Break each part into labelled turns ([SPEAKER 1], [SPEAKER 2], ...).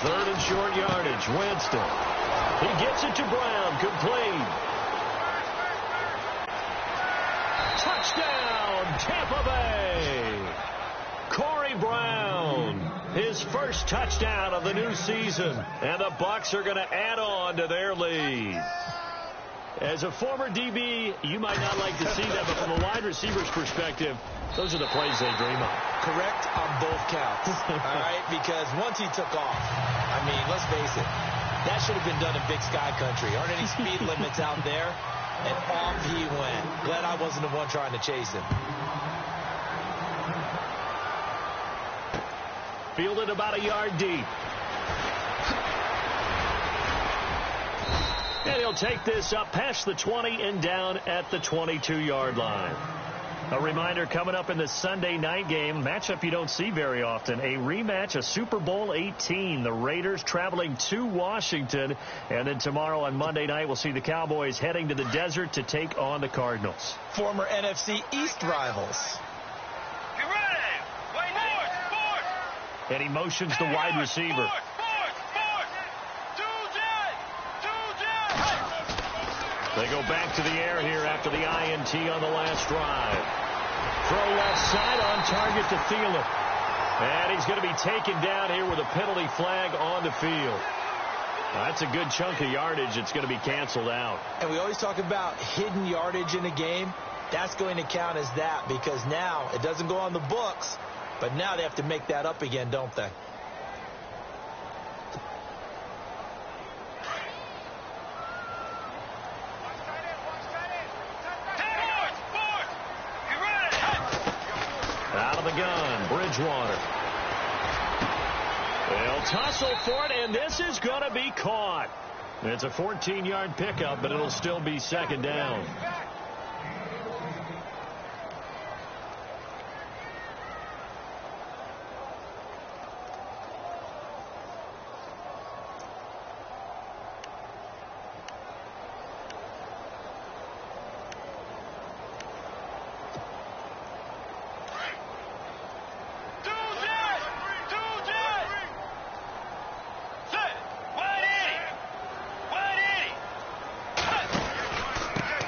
[SPEAKER 1] Third and short yardage. Winston. He gets it to Brown. Complete. Touchdown, Tampa Bay. Corey Brown. His first touchdown of the new season. And the Bucs are going to add on to their lead. As a former DB, you might not like to see that, but from a wide receiver's perspective, those are the plays they dream of.
[SPEAKER 2] Correct on both counts, all right? Because once he took off, I mean, let's face it, that should have been done in Big Sky Country. Aren't any speed limits out there? And off he went. Glad I wasn't the one trying to chase him.
[SPEAKER 1] Fielded about a yard deep. And he'll take this up past the 20 and down at the 22-yard line. A reminder coming up in the Sunday night game, matchup you don't see very often, a rematch of Super Bowl 18. The Raiders traveling to Washington. And then tomorrow on Monday night, we'll see the Cowboys heading to the desert to take on the Cardinals.
[SPEAKER 2] Former NFC East rivals.
[SPEAKER 3] Get ready. Wait, fourth.
[SPEAKER 1] And he motions the wide receiver. They go back to the air here after the INT on the last drive. Throw left side on target to Thielen. And he's going to be taken down here with a penalty flag on the field. That's a good chunk of yardage. It's going to be canceled out.
[SPEAKER 2] And we always talk about hidden yardage in a game. That's going to count as that because now it doesn't go on the books, but now they have to make that up again, don't they?
[SPEAKER 1] Out of the gun, Bridgewater. They'll tussle for it, and this is going to be caught. It's a 14-yard pickup, but it'll still be second down.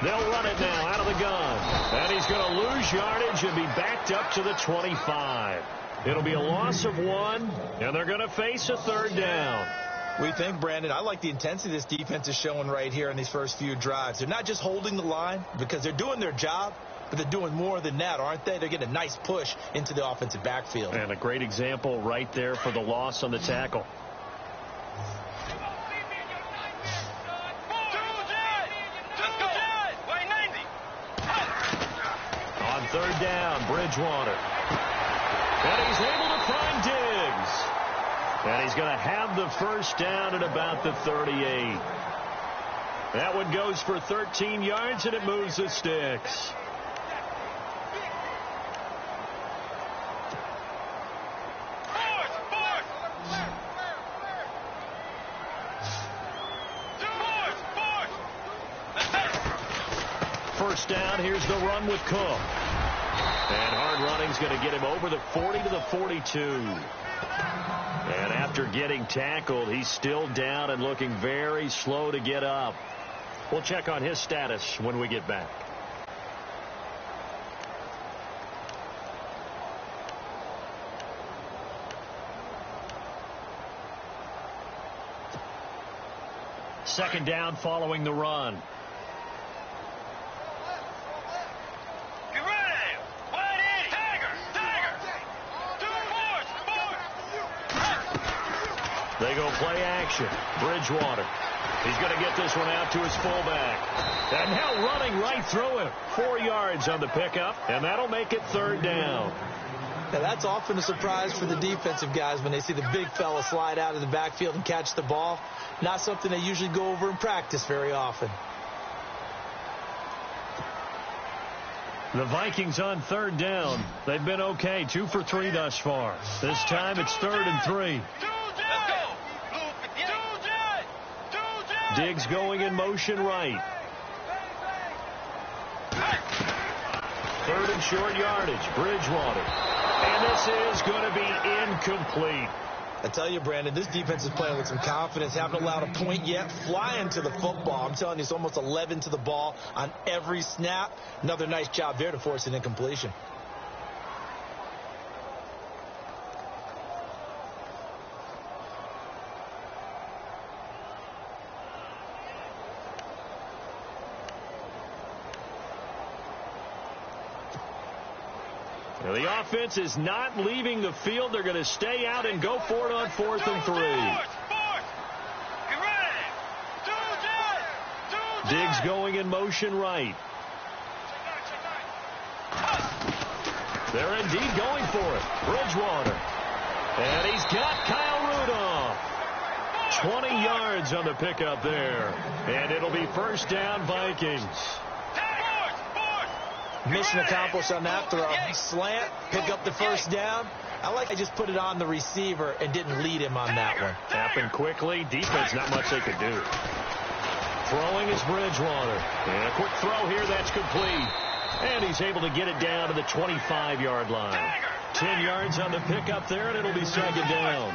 [SPEAKER 1] They'll run it now out of the gun. And he's going to lose yardage and be backed up to the 25. It'll be a loss of 1, and they're going to face a third down.
[SPEAKER 2] We think, Brandon, I like the intensity this defense is showing right here in these first few drives. They're not just holding the line because they're doing their job, but they're doing more than that, aren't they? They're getting a nice push into the offensive backfield.
[SPEAKER 1] And a great example right there for the loss on the tackle. Third down, Bridgewater. And he's able to find Diggs. And he's going to have the first down at about the 38. That one goes for 13 yards, and it moves the sticks. First down, here's the run with Cook. And hard running's going to get him over the 40 to the 42. And after getting tackled, he's still down and looking very slow to get up. We'll check on his status when we get back. Second down following the run. They go play action. Bridgewater. He's going to get this one out to his fullback. And now running right through him. 4 yards on the pickup, and that'll make it third down.
[SPEAKER 2] Now that's often a surprise for the defensive guys when they see the big fella slide out of the backfield and catch the ball. Not something they usually go over in practice very often.
[SPEAKER 1] The Vikings on third down. They've been okay. 2 for 3 thus far. This time it's 3rd and 3. Diggs going in motion right. 3rd and short yardage. Bridgewater. And this is going to be incomplete.
[SPEAKER 2] I tell you, Brandon, this defense is playing with some confidence. Haven't allowed a point yet. Flying to the football. I'm telling you, it's almost 11 to the ball on every snap. Another nice job there to force an incompletion.
[SPEAKER 1] The offense is not leaving the field. They're going to stay out and go for it on 4th and 3. Diggs going in motion right. They're indeed going for it. Bridgewater. And he's got Kyle Rudolph. 20 yards on the pickup there. And it'll be first down, Vikings.
[SPEAKER 2] Mission accomplished on that throw. Slant, pick up the first down. I just put it on the receiver and didn't lead him on that one.
[SPEAKER 1] Happened quickly. Defense, not much they could do. Throwing is Bridgewater. And a quick throw here, that's complete. And he's able to get it down to the 25-yard line. 10 yards on the pickup there, and it'll be second down.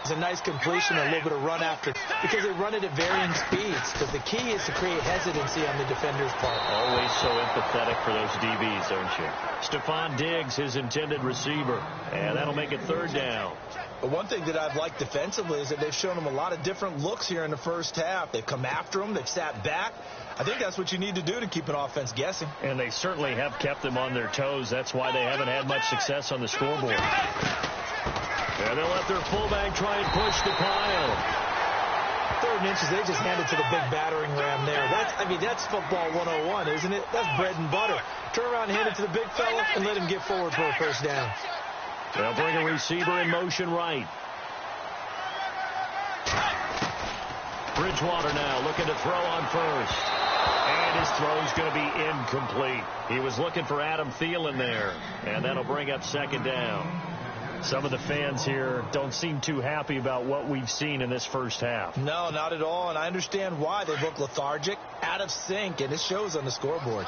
[SPEAKER 2] It's a nice completion, a little bit of run after, because they run it at varying speeds. Because the key is to create hesitancy on the defender's part.
[SPEAKER 1] Always so empathetic for those DBs, aren't you? Stephon Diggs, his intended receiver. And that'll make it third down.
[SPEAKER 2] But one thing that I've liked defensively is that they've shown them a lot of different looks here in the first half. They've come after them. They've sat back. I think that's what you need to do to keep an offense guessing.
[SPEAKER 1] And they certainly have kept them on their toes. That's why they haven't had much success on the scoreboard. And they'll let their fullback try and push the pile.
[SPEAKER 2] 3rd and inches, they just handed to the big battering ram there. That's football 101, isn't it? That's bread and butter. Turn around and hand it to the big fella and let him get forward for a first down.
[SPEAKER 1] They'll bring a receiver in motion right. Bridgewater now looking to throw on first. And his throw's going to be incomplete. He was looking for Adam Thielen there. And that'll bring up second down. Some of the fans here don't seem too happy about what we've seen in this first half.
[SPEAKER 2] No, not at all, and I understand why. They look lethargic, out of sync, and it shows on the scoreboard.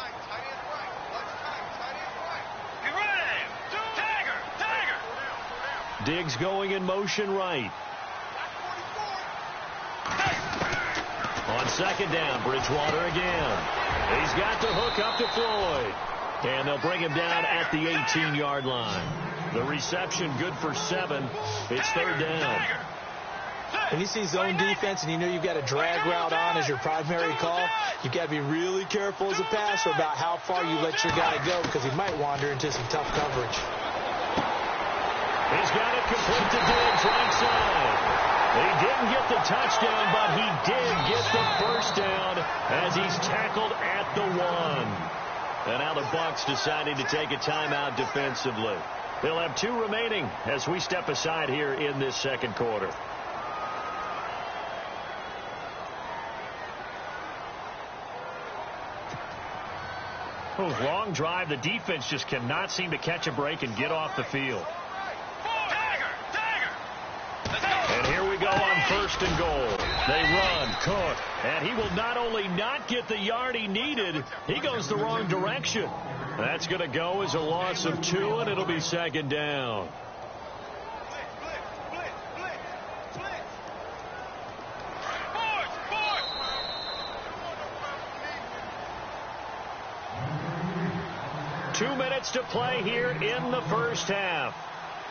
[SPEAKER 1] Diggs going in motion right. On second down, Bridgewater again. He's got the hook up to Floyd. And they'll bring him down at the 18-yard line. The reception good for 7. It's third down.
[SPEAKER 2] When you see zone defense and you know you've got a drag route on as your primary call, you've got to be really careful as a passer about how far you let your guy go because he might wander into some tough coverage.
[SPEAKER 1] He's got it complete to Diggs right side. He didn't get the touchdown, but he did get the first down as he's tackled at the 1. And now the Bucs deciding to take a timeout defensively. They'll have 2 remaining as we step aside here in this second quarter. Oh, long drive. The defense just cannot seem to catch a break and get off the field. And here we go on 1st and goal. They run, Cook, and he will not only not get the yard he needed, he goes the wrong direction. That's going to go as a loss of 2, and it'll be second down. Two minutes to play here in the first half.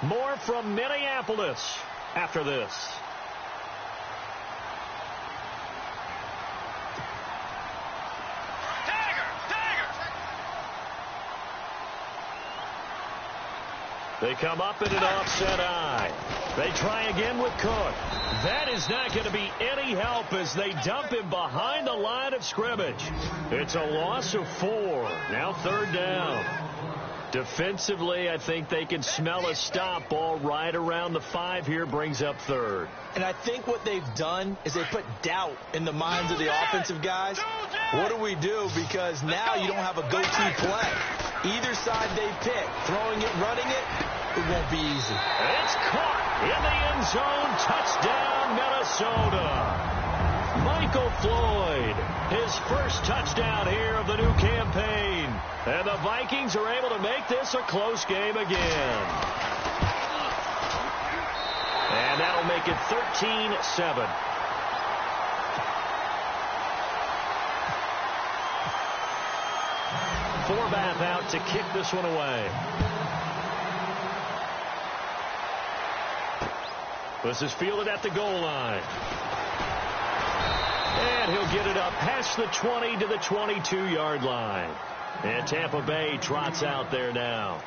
[SPEAKER 1] More from Minneapolis after this. They come up in an offset eye. They try again with Cook. That is not going to be any help as they dump him behind the line of scrimmage. It's a loss of 4. Now third down. Defensively, I think they can smell a stop. Ball right around the 5 here brings up third.
[SPEAKER 2] And I think what they've done is they put doubt in the minds of the offensive guys. What do we do? Because now you don't have a go-to play. Either side they pick, throwing it, running it, it won't be easy.
[SPEAKER 1] It's caught in the end zone. Touchdown, Minnesota. Michael Floyd, his first touchdown here of the new campaign. And the Vikings are able to make this a close game again. make it 13-7. Forbath out to kick this one away. This is fielded at the goal line. And he'll get it up past the 20 to the 22-yard line. And Tampa Bay trots out there now.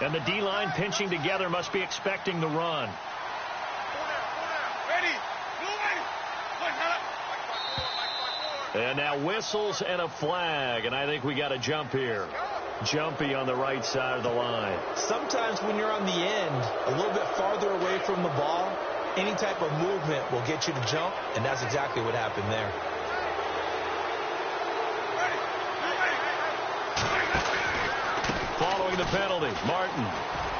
[SPEAKER 1] And the D-line pinching together must be expecting the run. And now whistles and a flag, and I think we got a jump here. Jumpy on the right side of the line.
[SPEAKER 2] Sometimes when you're on the end, a little bit farther away from the ball, any type of movement will get you to jump, and that's exactly what happened there.
[SPEAKER 1] Following the penalty, Martin.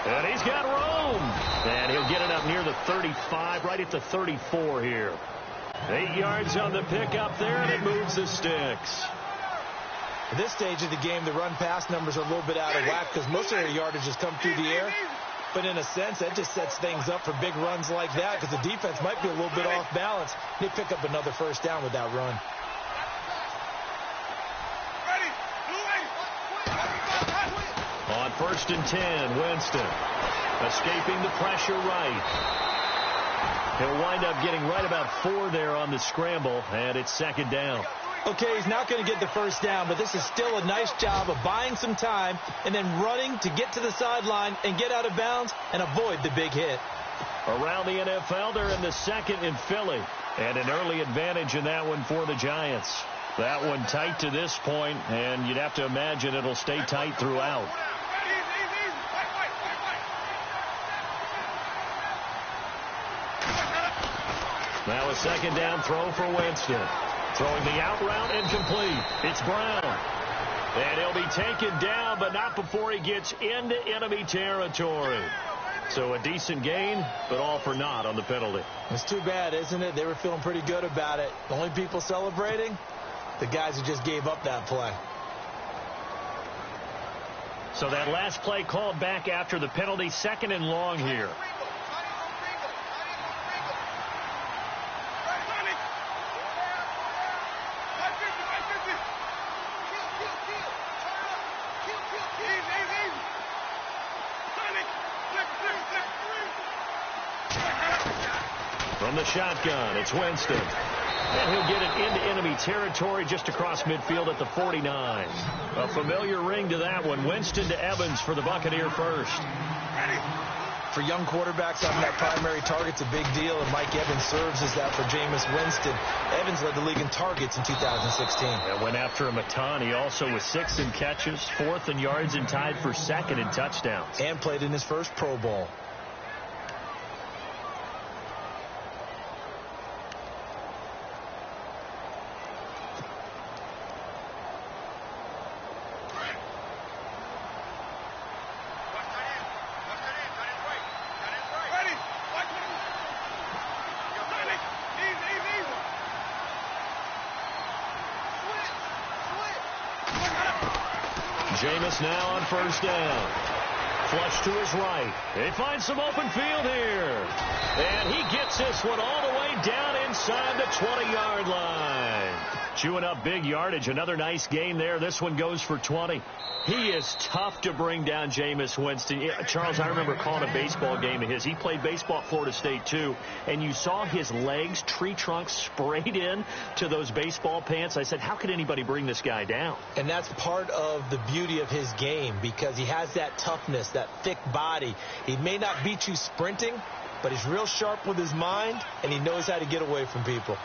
[SPEAKER 1] And he's got room. And he'll get it up near the 35, right at the 34 here. 8 yards on the pickup there, and it moves the sticks.
[SPEAKER 2] At this stage of the game, the run-pass numbers are a little bit out of whack because most of their yardage has come through the air. But in a sense, that just sets things up for big runs like that because the defense might be a little bit off balance. They pick up another first down with that run.
[SPEAKER 1] On 1st and 10, Winston escaping the pressure right. He'll wind up getting right about 4 there on the scramble, and it's 2nd down.
[SPEAKER 2] Okay, he's not going to get the first down, but this is still a nice job of buying some time and then running to get to the sideline and get out of bounds and avoid the big hit.
[SPEAKER 1] Around the NFL, they're in the 2nd in Philly, and an early advantage in that one for the Giants. That one tight to this point, and you'd have to imagine it'll stay tight throughout. Now a 2nd down throw for Winston. Throwing the out route incomplete. It's Brown. And he'll be taken down, but not before he gets into enemy territory. So a decent gain, but all for naught on the penalty.
[SPEAKER 2] It's too bad, isn't it? They were feeling pretty good about it. The only people celebrating, the guys who just gave up that play.
[SPEAKER 1] So that last play called back after the penalty, 2nd and long here. From the shotgun, it's Winston. And he'll get it into enemy territory just across midfield at the 49. A familiar ring to that one. Winston to Evans for the Buccaneer first.
[SPEAKER 2] For young quarterbacks, having that primary target's a big deal, and Mike Evans serves as that for Jameis Winston. Evans led the league in targets in 2016.
[SPEAKER 1] And went after him a ton. He also was 6th in catches, 4th in yards, and tied for 2nd in touchdowns.
[SPEAKER 2] And played in his first Pro Bowl.
[SPEAKER 1] Jameis now on 1st down. Flush to his right. They find some open field here. And he gets this one all the way down inside the 20-yard line. Chewing up big yardage. Another nice gain there. This one goes for 20. He is tough to bring down, Jameis Winston. Charles, I remember calling a baseball game of his. He played baseball at Florida State, too. And you saw his legs, tree trunks sprayed in to those baseball pants. I said, how could anybody bring this guy down?
[SPEAKER 2] And that's part of the beauty of his game because he has that toughness, that thick body. He may not beat you sprinting, but he's real sharp with his mind, and he knows how to get away from people.